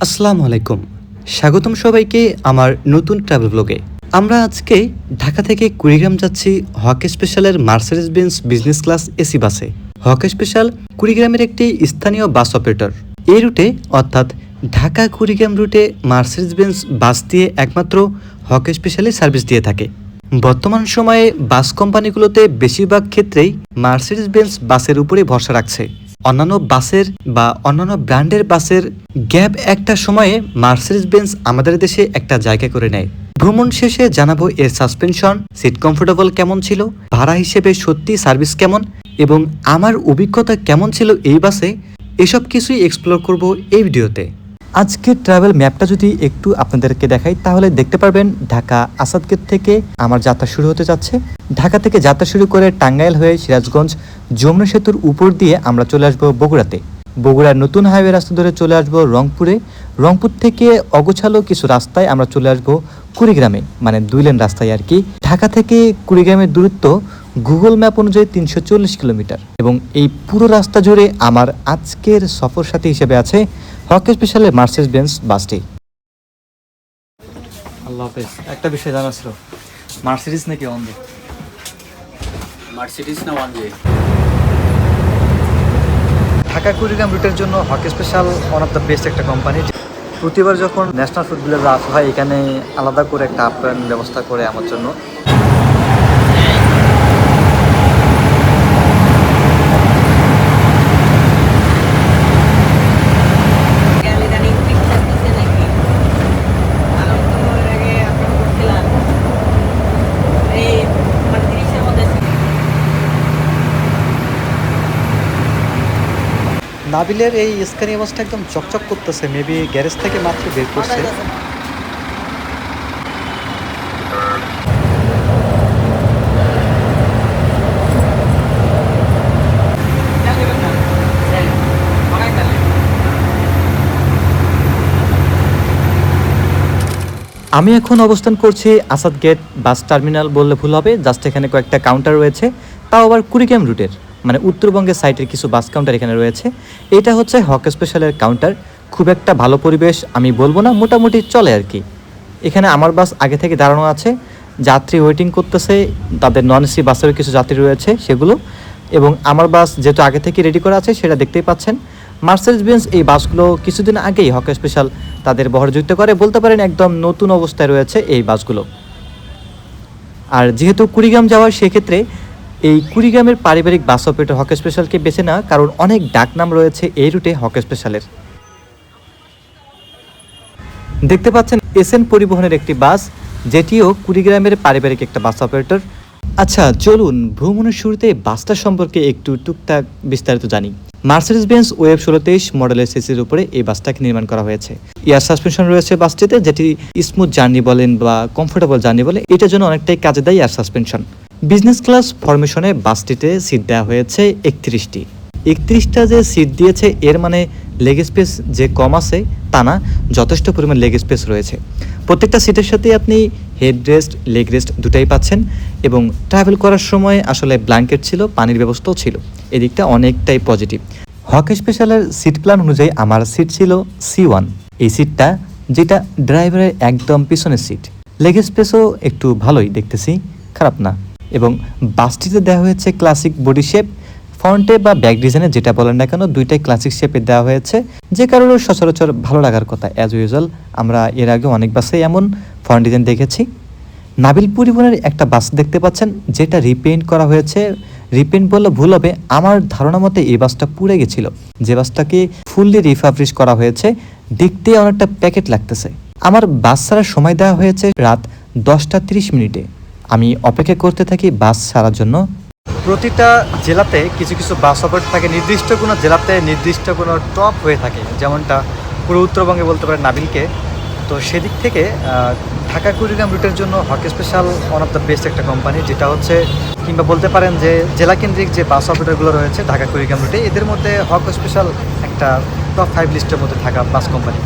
আসসালামু আলাইকুম। স্বাগতম সবাইকে আমার নতুন ট্রাভেল ব্লগে। আমরা আজকে ঢাকা থেকে কুড়িগ্রাম যাচ্ছি হক স্পেশালের Mercedes Benz business class AC বাসে। হক স্পেশাল কুড়িগ্রামের একটি স্থানীয় বাস অপারেটর। এই রুটে অর্থাৎ ঢাকা কুড়িগ্রাম রুটে মার্সিডিজ বেঞ্জ বাস দিয়ে একমাত্র হক স্পেশালই সার্ভিস দিয়ে থাকে। বর্তমান সময়ে বাস কোম্পানিগুলোতে বেশিরভাগ ক্ষেত্রেই মার্সিডিজ বেঞ্জ বাসের উপরে ভরসা রাখছে। অন্যান্য বাসের বা অন্যান্য ব্র্যান্ডের বাসের গ্যাপ একটা সময়ে মার্সিডিজ বেঞ্জ আমাদের দেশে একটা জায়গা করে নেয়। ভ্রমণ শেষে জানাবো এর সাসপেনশন, সিট কমফোর্টেবল কেমন ছিল, ভাড়া হিসেবে সত্যি সার্ভিস কেমন এবং আমার অভিজ্ঞতা কেমন ছিল এই বাসে, এসব কিছুই এক্সপ্লোর করব এই ভিডিওতে। আজকের ট্রাভেল ম্যাপটা যদি একটু আপনাদেরকে দেখাই তাহলে দেখতে পারবেন ঢাকা আসাদ গেট থেকে আমার যাত্রা শুরু হতে যাচ্ছে। ঢাকা থেকে যাত্রা শুরু করে টাঙ্গাইল হয়ে সিরাজগঞ্জ যমুনা সেতুর উপর দিয়ে আমরা চলে আসবো বগুড়াতে। বগুড়ার নতুন হাইওয়ে রাস্তা ধরে চলে আসবো রংপুরে। রংপুর থেকে অগোছালো কিছু রাস্তায় আমরা চলে আসবো কুড়িগ্রামে, মানে 2 লেন রাস্তায় আর কি। ঢাকা থেকে কুড়িগ্রামের দূরত্ব গুগল ম্যাপ অনুযায়ী 340 কিলোমিটার এবং এই পুরো রাস্তা জুড়ে আমার আজকের সফর সাথী হিসেবে আছে হক স্পেশালের মার্সিডিজ বেঞ্জ বাসটি। আল্লাহ হাফেজ। একটা বিষয় জানা ছিল, মার্সিডিজ নাকি ওয়ান ওয়ে? মার্সিডিজ না ওয়ান ওয়ে? ঢাকা কুড়িগ্রাম রুটের জন্য Hoque special one of the best একটা কোম্পানি। প্রতিবার যখন ন্যাশনাল ফুড ভিলেজে আসা হয় এখানে আলাদা করে একটা আপ্যায়ন ব্যবস্থা করে আমার জন্য। নাবিলের এই স্ক্যানিয়া বাসটা একদম চকচক করতেছে, মেবি গ্যারেজ থেকে মাত্র বের করছে। আমি এখন অবস্থান করছি আসাদ গেট বাস টার্মিনাল বললে ভুল হবে। জাস্ট এখানে কয়েকটা কাউন্টার রয়েছে, তাও আবার কুড়িগ্রাম রুটের, মানে উত্তরবঙ্গের সাইটের কিছু বাস কাউন্টার এখানে রয়েছে। এটা হচ্ছে হক স্পেশালের কাউন্টার। খুব একটা ভালো পরিবেশ আমি বলবো না, মোটামুটি চলে আর কি। এখানে আমার বাস আগে থেকে দাঁড়ানো আছে, যাত্রী ওয়েটিং করতেছে, তাদের নন এসি বাসেরও কিছু যাত্রী রয়েছে সেগুলো, এবং আমার বাস যেহেতু আগে থেকে রেডি করা আছে সেটা দেখতেই পাচ্ছেন। মার্সিডিজ বেঞ্জ এই বাসগুলো কিছুদিন আগেই হক স্পেশাল তাদের বহরযুক্ত করে, বলতে পারেন একদম নতুন অবস্থায় রয়েছে এই বাসগুলো। আর যেহেতু কুড়িগ্রাম যাওয়ার সেক্ষেত্রে এই কুড়িগ্রামের পারিবারিক বাস অপারেটর হক স্পেশালকে বেছে না, কারণ অনেক ডাকনাম রয়েছে এই রুটে হক স্পেশালের। দেখতে পাচ্ছেন এসএন পরিবহনের একটি বাস, যেটিও কুড়িগ্রামের পারিবারিক একটা বাস অপারেটর। আচ্ছা চলুন ভ্রমণের শুরুতে বাসটা সম্পর্কে একটু টুকটাক বিস্তারিত জানি। মার্সিডিজ বেঞ্জ ওয়েব 1623 মডেলের সিসির উপরে এই বাসটাকে নির্মাণ করা হয়েছে। এয়ার সাসপেনশন রয়েছে বাসটিতে, যেটি স্মুথ জার্নি বলেন বা কমফোর্টেবল জার্নি বলে এটার জন্য অনেকটাই কাজে দেয় এয়ার সাসপেনশন। বিজনেস ক্লাস ফরমেশনে বাসটিতে সিট দেওয়া হয়েছে 31টি। 31টা যে সিট দিয়েছে এর মানে লেগ স্পেস যে কম আছে তা না, যথেষ্ট পরিমাণ লেগ স্পেস রয়েছে। প্রত্যেকটা সিটের সাথে আপনি হেড রেস্ট, লেগ রেস্ট দুটাই পাচ্ছেন, এবং ট্রাভেল করার সময় আসলে ব্ল্যাঙ্কেট ছিল, পানির ব্যবস্থাও ছিল, এদিকটা অনেকটাই পজিটিভ। হক স্পেশালের সিট প্ল্যান অনুযায়ী আমার সিট ছিল C1, এই সিটটা যেটা ড্রাইভারের একদম পিছনের সিট। লেগ স্পেসও একটু ভালোই দেখতেছি, খারাপ না। এবং বাসটিতে দেওয়া হয়েছে ক্লাসিক বডি শেপ, ফ্রন্টে বা ব্যাক ডিজাইনে যেটা বলেন না কেন দুইটাই ক্লাসিক শেপে দেওয়া হয়েছে, যে কারণে সচরাচর ভালো লাগার কথা। অ্যাজ ইউজুয়াল আমরা এর আগে অনেক বাসে এমন ফ্রন্ট ডিজাইন দেখেছি। নাবিল পরিবহনের একটা বাস দেখতে পাচ্ছেন যেটা রিপেইন্ট করা হয়েছে। রিপেইন্ট বললে ভুল হবে, আমার ধারণা মতে এই বাসটা পুড়ে গেছিল, যে বাসটাকে ফুললি রিফাবরিশ করা হয়েছে। দেখতে অনেকটা প্যাকেট লাগতেছে। আমার বাস ছাড়ার সময় দেওয়া হয়েছে রাত 10টা 30 মিনিটে। আমি অপেক্ষা করতে থাকি বাস ছাড়ার জন্য। প্রতিটা জেলাতে কিছু কিছু বাস অপারেটর থাকে, নির্দিষ্ট কোনো জেলাতে নির্দিষ্ট কোনো টপ হয়ে থাকে, যেমনটা পুরো উত্তরবঙ্গে বলতে পারে নাবিলকে। তো সেদিক থেকে ঢাকা কুড়িগ্রাম রুটের জন্য Hoque special one of the best একটা কোম্পানি, যেটা হচ্ছে কিংবা বলতে পারেন যে জেলাকেন্দ্রিক যে বাস অপারেটরগুলো রয়েছে ঢাকা কুড়িগ্রাম রুটে, এদের মধ্যে হক স্পেশাল একটা টপ 5 লিস্টের মধ্যে থাকা বাস কোম্পানি।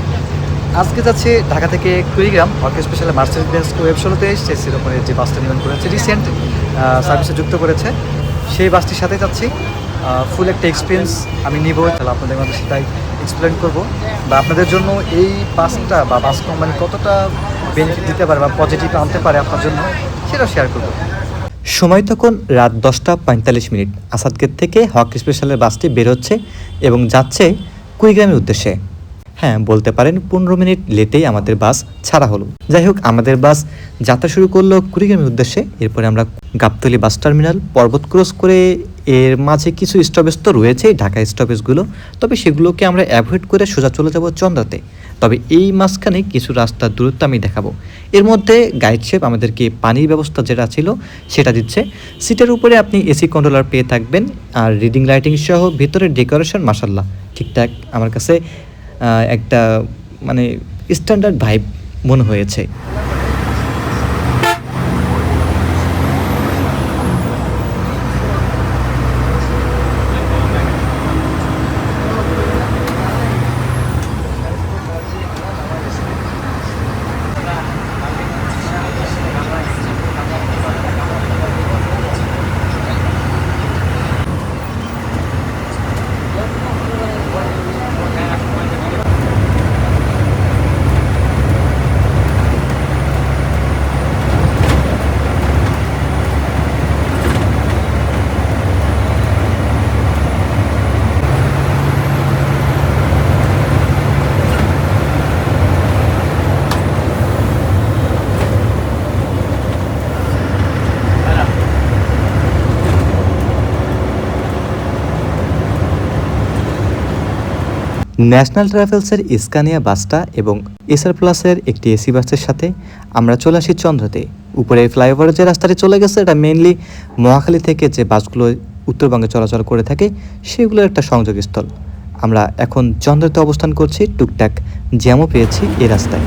আজকে যাচ্ছে ঢাকা থেকে কুড়িগ্রাম হক স্পেশালে মার্সিডিজ বেঞ্জ ওয়েব 1623 সিসির উপরে যে বাসটা নির্মাণ করেছে, রিসেন্ট সার্ভিসে যুক্ত করেছে, সেই বাসটির সাথে যাচ্ছি। ফুল একটা এক্সপিরিয়েন্স আমি নিব, তাহলে আপনাদের মধ্যে সেটাই এক্সপ্লেন করব, বা আপনাদের জন্য এই বাসটা বা বাস কোম্পানি কতটা বেনিফিট দিতে পারে বা পজিটিভ আনতে পারে আপনার জন্য, সেটাও শেয়ার করব। সময় তখন রাত 10:45। আসাদ গেট থেকে হক স্পেশালের বাসটি বের হচ্ছে এবং যাচ্ছে কুড়িগ্রামের উদ্দেশ্যে। হ্যাঁ, বলতে পারেন 15 মিনিট লেটেই আমাদের বাস ছাড়া হলো। যাই হোক, আমাদের বাস যাত্রা শুরু করলো কুড়িগ্রামের উদ্দেশ্যে। এরপরে আমরা গাবতলী বাস টার্মিনাল পর্বত ক্রস করে, এর মাঝে কিছু স্টপেজ তো রয়েছেই ঢাকা স্টপেজগুলো, তবে সেগুলোকে আমরা অ্যাভয়েড করে সোজা চলে যাব চন্দ্রাতে। তবে এই মাঝখানে কিছু রাস্তার দূরত্ব আমি দেখাবো। এর মধ্যে গাইড শেপ আমাদেরকে পানির ব্যবস্থা যেটা ছিল সেটা দিচ্ছে। সিটের উপরে আপনি এসি কন্ট্রোলার পেয়ে থাকবেন, আর রিডিং লাইটিং সহ ভিতরের ডেকোরেশন মাশাল্লাহ ঠিকঠাক আমার কাছে একটা মানে স্ট্যান্ডার্ড ভাইব মনে হয়েছে। ন্যাশনাল ট্রাভেলসের স্কানিয়া বাসটা এবং এসআর প্লাসের একটি এসি বাসের সাথে আমরা চলে আসি চন্দ্রাতে। উপরে ফ্লাইওভারের যে রাস্তাটি চলে গেছে, এটা মেইনলি মহাখালী থেকে যে বাসগুলো উত্তরবঙ্গে চলাচল করে থাকে সেগুলোর একটা সংযোগস্থল। আমরা এখন চন্দ্রাতে অবস্থান করছি, টুকটাক জ্যামও পেয়েছি এই রাস্তায়।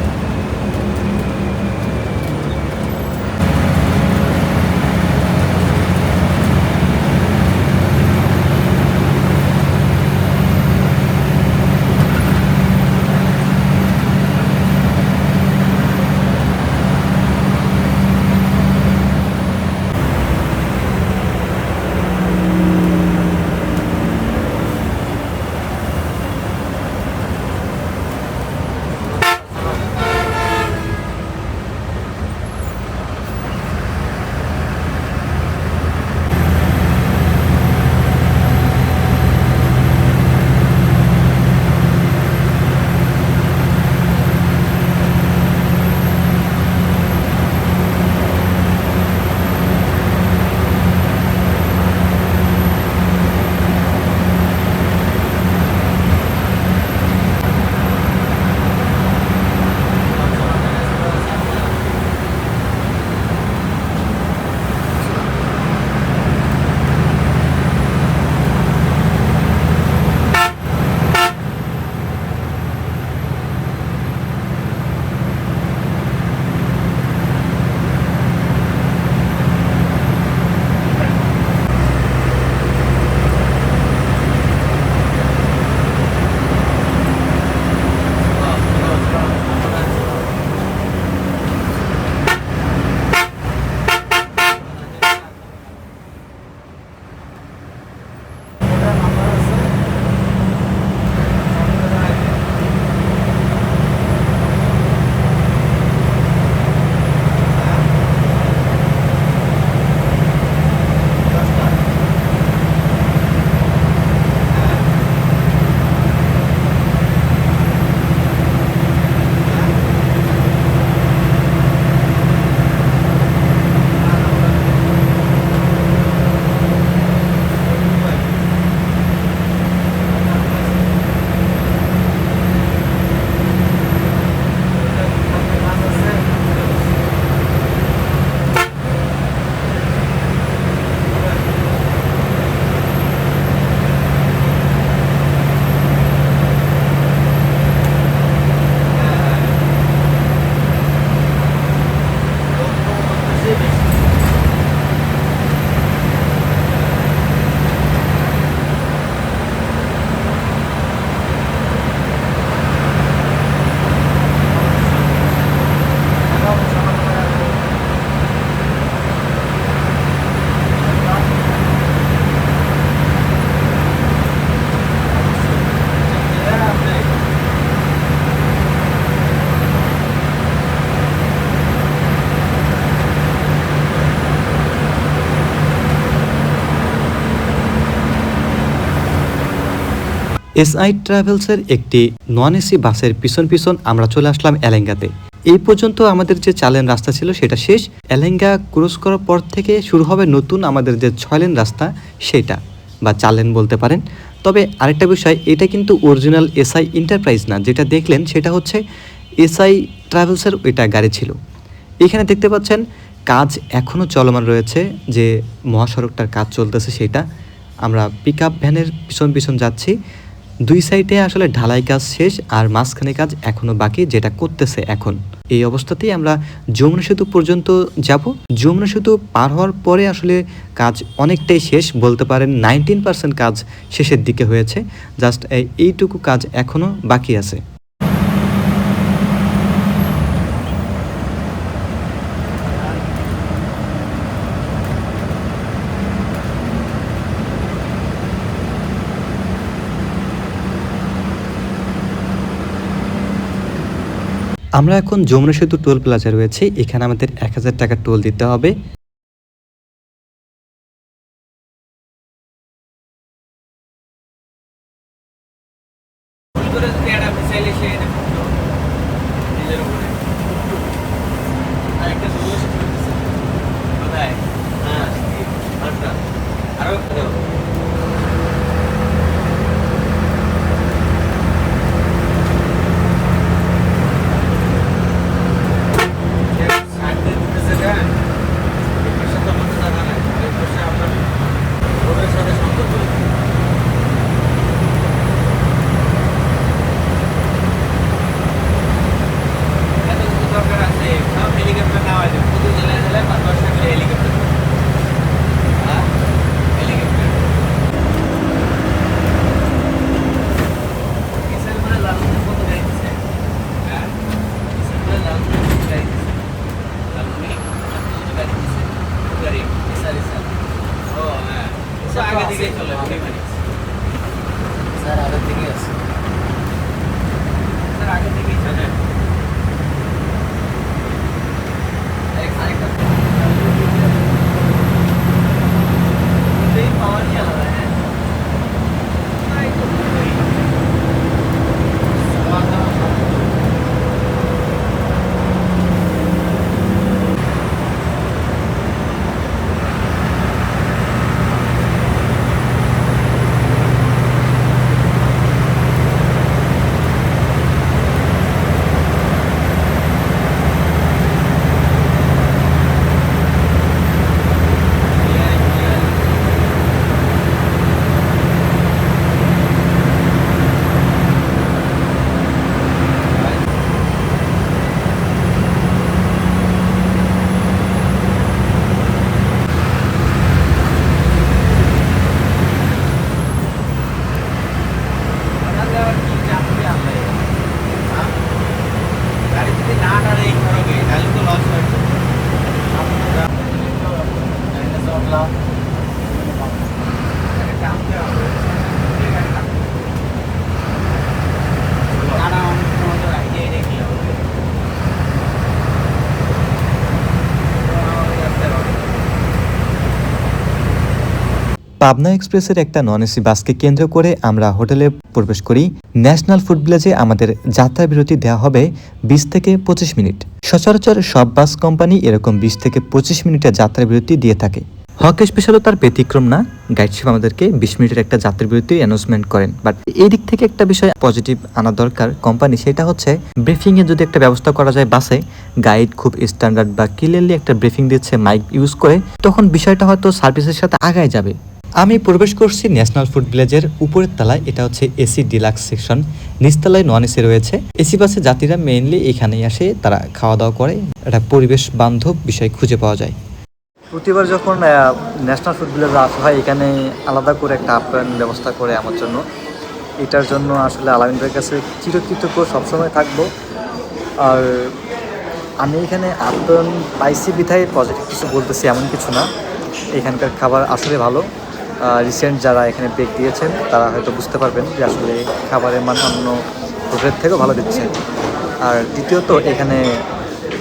এসআই ট্রাভেলসের একটি নন এসি বাসের পিছন পিছন আমরা চলে আসলাম এলেঙ্গাতে। এই পর্যন্ত আমাদের যে 4 লেন রাস্তা ছিল সেটা শেষ। এলেঙ্গা ক্রস করার পর থেকে শুরু হবে নতুন আমাদের যে 6 লেন রাস্তা, সেটা বা 4 লেন বলতে পারেন। তবে আরেকটা বিষয়, এটা কিন্তু অরিজিনাল এসআই এন্টারপ্রাইজ না, যেটা দেখলেন সেটা হচ্ছে এসআই ট্রাভেলসের ওইটা গাড়ি ছিল। এখানে দেখতে পাচ্ছেন কাজ এখনও চলমান রয়েছে, যে মহাসড়কটার কাজ চলতেছে সেটা। আমরা পিক আপ ভ্যানের পিছন পিছন যাচ্ছি। 2 সাইডে আসলে ঢালাই কাজ শেষ, আর মাঝখানে কাজ এখনও বাকি, যেটা করতেছে এখন। এই অবস্থাতেই আমরা যমুনা সেতু পর্যন্ত যাব। যমুনা সেতু পার হওয়ার পরে আসলে কাজ অনেকটাই শেষ বলতে পারেন, 19% কাজ শেষের দিকে হয়েছে। জাস্ট এইটুকু কাজ এখনও বাকি আছে। আমরা এখন যমুনা সেতু টোল প্লাজা রয়েছে, এখানে আমাদের 1000 টাকা টোল দিতে হবে। স্যার আগের থেকেই আছে। স্যার আগের থেকেই জানেন। আরেকটা পাওয়ার নিয়ে আলাদা, হ্যাঁ পাবনা এক্সপ্রেসের একটা নন এসি বাসকে কেন্দ্র করে আমরা হোটেলে প্রবেশ করি। ন্যাশনাল ফুড ভিলেজে আমাদের যাত্রা বিরতি দেওয়া হবে 20 থেকে 25 মিনিট। সচরাচর সব বাস কোম্পানি এরকম 20 থেকে 25 মিনিটের যাত্রা বিরতি দিয়ে থাকে। হক স্পেশালও তার ব্যতিক্রম না, গাইডশিপ আমাদেরকে 20 মিনিটের একটা যাত্রা বিরতি অ্যানাউন্সমেন্ট করেন। বাট এই দিক থেকে একটা বিষয় পজিটিভ আনা দরকার কোম্পানি, সেটা হচ্ছে ব্রিফিংয়ে যদি একটা ব্যবস্থা করা যায় বাসে, গাইড খুব স্ট্যান্ডার্ড বা ক্লিয়ারলি একটা ব্রিফিং দিচ্ছে মাইক ইউজ করে, তখন বিষয়টা হয়তো সার্ভিসের সাথে আগায় যাবে। আমি প্রবেশ করছি ন্যাশনাল ফুড ভিলেজের উপরের তলায়। এটা হচ্ছে এসি ডিলাক্স সেকশন, নিচতলায় নন এসি রয়েছে। এসি বাসে যাত্রীরা মেইনলি এখানেই আসে, তারা খাওয়া দাওয়া করে, একটা পরিবেশ বান্ধব বিষয় খুঁজে পাওয়া যায়। প্রতিবার যখন ন্যাশনাল ফুড ভিলেজে আসা হয়, এখানে আলাদা করে একটা আপ্যায়ন ব্যবস্থা করে আমার জন্য। এটার জন্য আসলে আলামিন ভাইয়ের কাছে চিরকৃতজ্ঞ সবসময় থাকবো। আর আমি এখানে আপ্যায়ন পাইছি বিধায় পজিটিভ কিছু বলতেছি এমন কিছু না, এখানকার খাবার আসলে ভালো। রিসেন্ট যারা এখানে ব্রেক দিয়েছেন তারা হয়তো বুঝতে পারবেন যে আসলে খাবারের মান অন্য হোটেলের থেকেও ভালো দিচ্ছে। আর দ্বিতীয়ত এখানে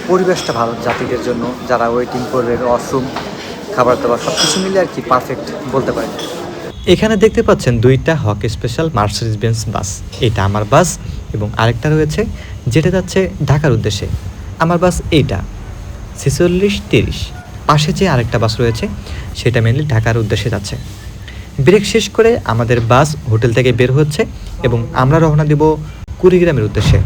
পরিবেশটা ভালো যাত্রীদের জন্য, যারা ওয়েটিং করবে, ওয়াশরুম, খাবার দাবার সব কিছু মিলে আর কি পারফেক্ট বলতে পারি। এখানে দেখতে পাচ্ছেন দুইটা হক স্পেশাল মার্সিডিজ বেঞ্জ বাস। এটা আমার বাস এবং আরেকটা রয়েছে যেটা যাচ্ছে ঢাকার উদ্দেশ্যে। আমার বাস এইটা 4630। পাশে যে আরেকটা বাস রয়েছে সেটা মেনলি ঢাকার উদ্দেশ্যে যাচ্ছে। ব্রেক শেষ করে আমাদের বাস হোটেল থেকে বের হচ্ছে এবং আমরা রওনা দেব কুড়িগ্রামের উদ্দেশ্যে।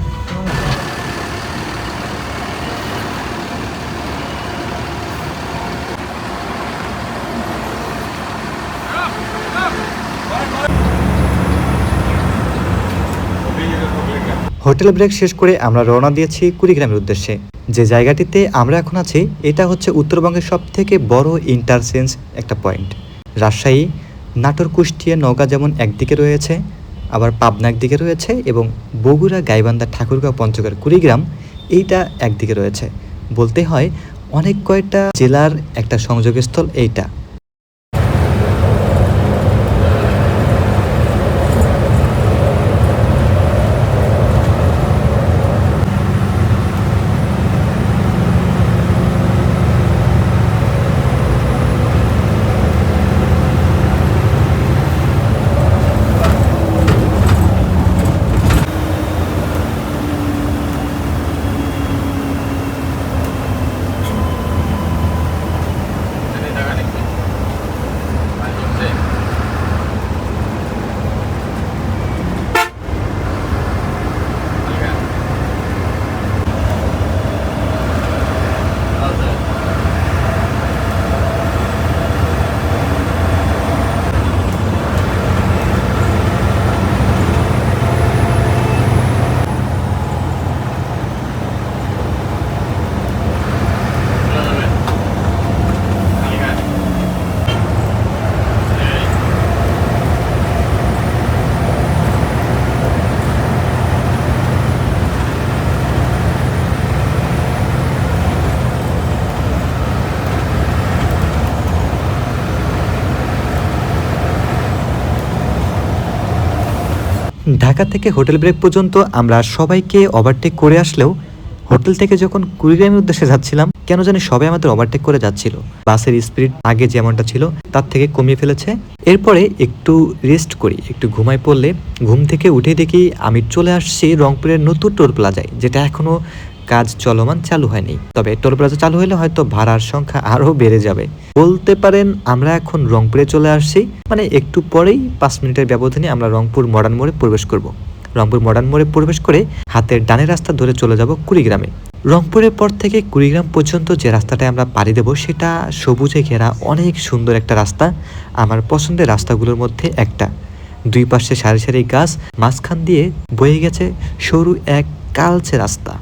হোটেল ব্রেক শেষ করে আমরা রওনা দিয়েছি কুড়িগ্রামের উদ্দেশ্যে। যে জায়গাটিতে আমরা এখন আছি এটা হচ্ছে উত্তরবঙ্গের সব থেকে বড় ইন্টারচেঞ্জ একটা পয়েন্ট। রাজশাহী, নাটোর, কুষ্টিয়া, নওগাঁ যেমন একদিকে রয়েছে, আবার পাবনা একদিকে রয়েছে এবং বগুড়া, গাইবান্ধা, ঠাকুরগাঁও, পঞ্চগড়, কুড়িগ্রাম এইটা একদিকে রয়েছে। বলতে হয় অনেক কয়টা জেলার একটা সংযোগস্থল এইটা। ঢাকা থেকে হোটেল ব্রেক পর্যন্ত আমরা সবাইকে ওভারটেক করে আসলেও হোটেল থেকে যখন কুড়িগ্রামের উদ্দেশ্যে যাচ্ছিলাম কেন জানি সবাই আমাদের ওভারটেক করে যাচ্ছিল। বাসের স্পিড আগে যেমনটা ছিল তার থেকে কমিয়ে ফেলেছে। এরপরে একটু রেস্ট করি, একটু ঘুমায় পড়লে ঘুম থেকে উঠে দেখি আমি চলে আসছি রংপুরের নতুন টোল প্লাজায়, যেটা এখনো কাজ চলমান, চালু হয়নি। তবে টোল প্লাজা চালু হলে হয়তো ভাড়ার সংখ্যা আরো বেড়ে যাবে। বলতে পারেন আমরা এখন রংপুরে চলে আসছি, মানে একটু পরেই 5 মিনিটের ব্যবধানে আমরা রংপুর মডার্ন মোড়ে প্রবেশ করব। রংপুর মডার্ন মোড়ে প্রবেশ করে হাতের ডানের রাস্তা ধরে চলে যাব কুড়িগ্রামে। রংপুরের পর থেকে কুড়িগ্রাম পর্যন্ত যে রাস্তাটায় আমরা পাড়ি দেব সেটা সবুজে ঘেরা অনেক সুন্দর একটা রাস্তা। আমার পছন্দের রাস্তাগুলোর মধ্যে একটা। দুই পাশে সারি সারি গাছ, মাঝখান দিয়ে বয়ে গেছে সরু এক কালচে রাস্তা।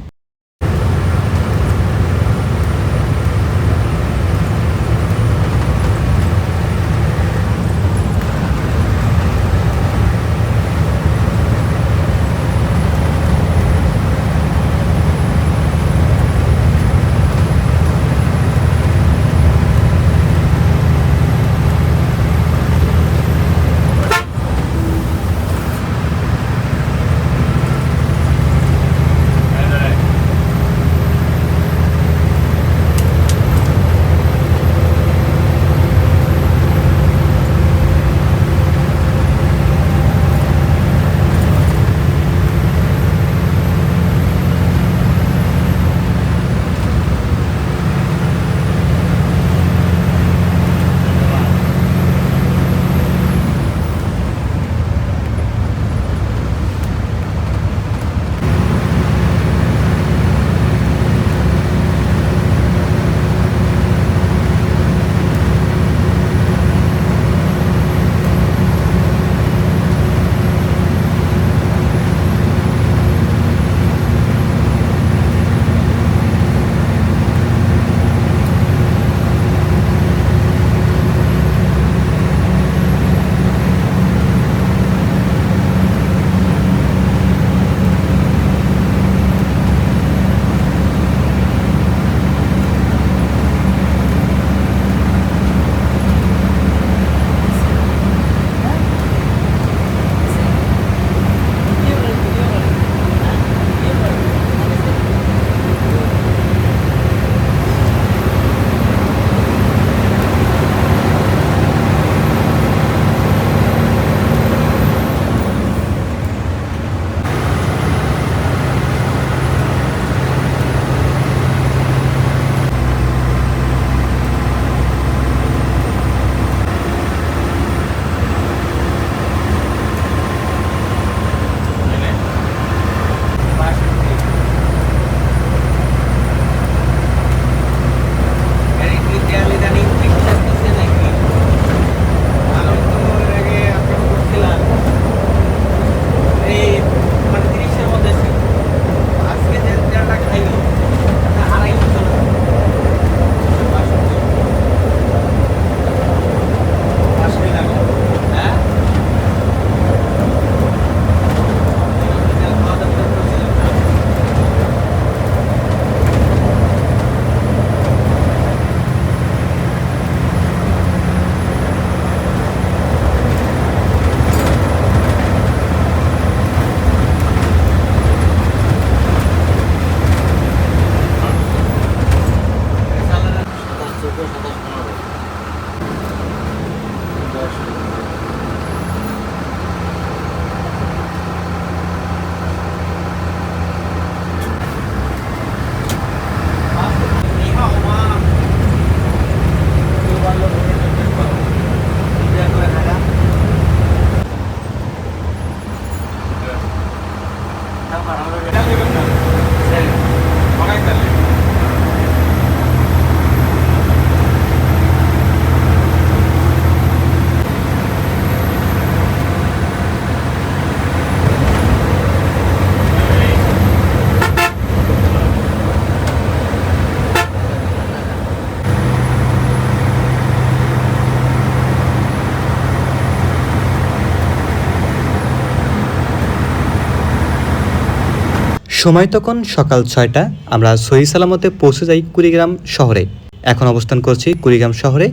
সময় তখন সকাল 6টা। আমরা সহি সালামতে পৌঁছে যাই কুড়িগ্রাম শহরে। এখন অবস্থান করছি কুড়িগ্রাম শহরে।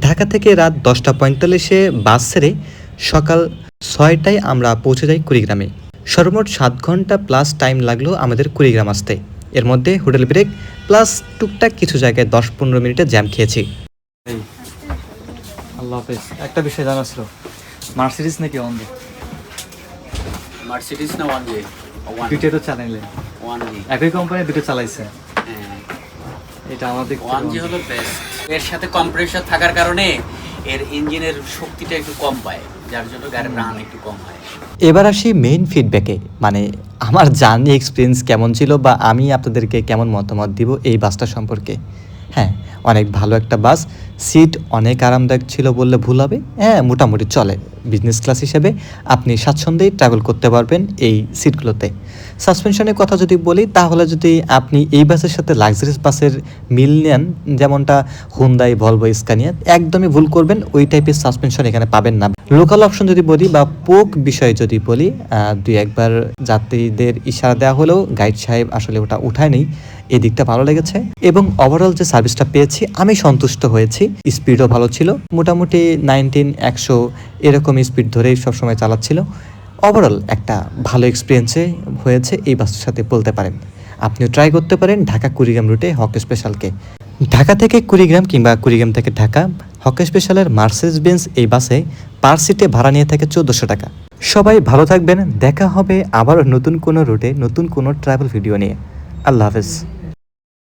ঢাকা থেকে রাত 10:45-এ বাস ছেড়ে সকাল 6টায় আমরা পৌঁছে যাই কুড়িগ্রামে। সর্বমোট 7 ঘন্টা প্লাস টাইম লাগলো আমাদের কুড়িগ্রাম আসতে। এর মধ্যে হোটেল ব্রেক প্লাস টুকটাক কিছু জায়গায় 10-15 মিনিটে জ্যাম খেয়েছি। আল্লাহ হাফেজ। একটা বিষয় জানা ছিল, মার্সিডিজ নাকি অন্ধ? মার্সিডিজ না ওয়ান জি? দুইটা তো চালাইলেন, ওয়ান জি। একই কোম্পানি দুটো চালাইছে। হ্যাঁ, এটা আমাদের ওয়ান জি হলো বেস্ট। এর সাথে কম্প্রেসার থাকার কারণে এর ইঞ্জিনের শক্তিটা একটু কম পায়, যার জন্য গাড়ির রান একটু কম হয়। এবার আসি মেইন ফিডব্যাকে, মানে আমার জার্নি এক্সপিরিয়েন্স কেমন ছিল বা আমি আপনাদেরকে কেমন মতামত দিব এই বাসটা সম্পর্কে। হ্যাঁ, অনেক ভালো একটা বাস, সিট অনেক আরামদায়ক ছিল বললে ভুল হবে। হ্যাঁ, মোটামুটি চলে, বিজনেস ক্লাস হিসেবে আপনি স্বাচ্ছন্দ্যেই ট্রাভেল করতে পারবেন এই সিটগুলোতে। সাসপেনশনের কথা যদি বলি, তাহলে যদি আপনি এই বাসের সাথে লাক্সারিয়াস বাসের মিল নেন, যেমনটা হুন্দাই, ভলভো, স্কানিয়া, একদমই ভুল করবেন, ওই টাইপের সাসপেনশন এখানে পাবেন না। লোকাল অপশন যদি বলি বা পোক বিষয়ে যদি বলি, দুই একবার যাত্রীদের ইশারা দেওয়া হলেও গাইড সাহেব আসলে ওটা উঠায় নেই, এই দিকটা ভালো লেগেছে। এবং ওভারঅল যে সার্ভিসটা পেয়েছি আমি সন্তুষ্ট হয়েছি। স্পিডও ভালো ছিল, মোটামুটি 90-100 এরকম স্পিড ধরেই সবসময় চালাচ্ছিল। ওভারঅল একটা ভালো এক্সপিরিয়েন্সে হয়েছে এই বাসের সাথে বলতে পারেন। আপনিও ট্রাই করতে পারেন ঢাকা কুড়িগ্রাম রুটে হক স্পেশালকে। ঢাকা থেকে কুড়িগ্রাম কিংবা কুড়িগ্রাম থেকে ঢাকা হক স্পেশালের মার্সেডিজ বেঞ্জ এই বাসে পার সিটে ভাড়া নিয়ে থাকে 1400 টাকা। সবাই ভালো থাকবেন, দেখা হবে আবার নতুন কোনো রুটে নতুন কোনো ট্রাভেল ভিডিও নিয়ে। আল্লাহ হাফেজ।